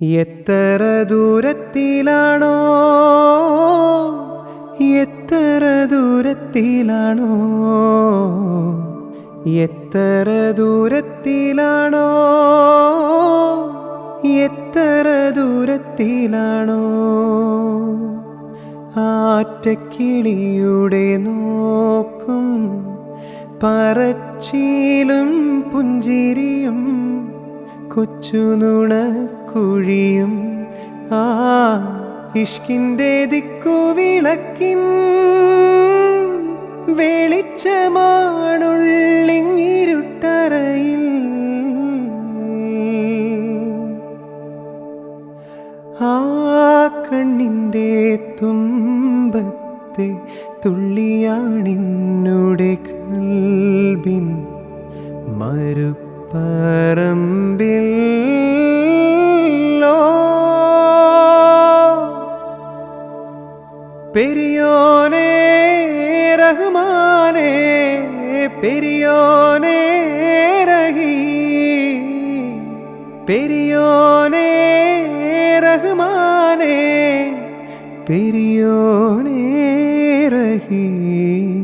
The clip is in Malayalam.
എത്ര ദൂരത്തിലാണോ എത്ര ദൂരത്തിലാണോ എത്ര ദൂരത്തിലാണോ എത്ര ദൂരത്തിലാണോ ആറ്റക്കിളിയുടെ നോക്കും പറച്ചിലും പുഞ്ചിരിയും കൊച്ചുനുണക്കുഴിയും ആ ഇഷ്കിൻ്റെ ദിക്കുവിളക്കിൻ വെളിച്ചമാണുള്ളിങ്ങിരുട്ടറയിൽ ആ കണ്ണിൻ്റെ തുമ്പത്തെ തുള്ളിയാണിന്നുടെ കൽബിൻ മരുപ്പറമ്പിൽ പെരിയോനേ റഹ്മാനേ പെരിയോനേ റഹീം പെരിയോനേ റഹ്മാനേ പെരിയോനേ റഹീം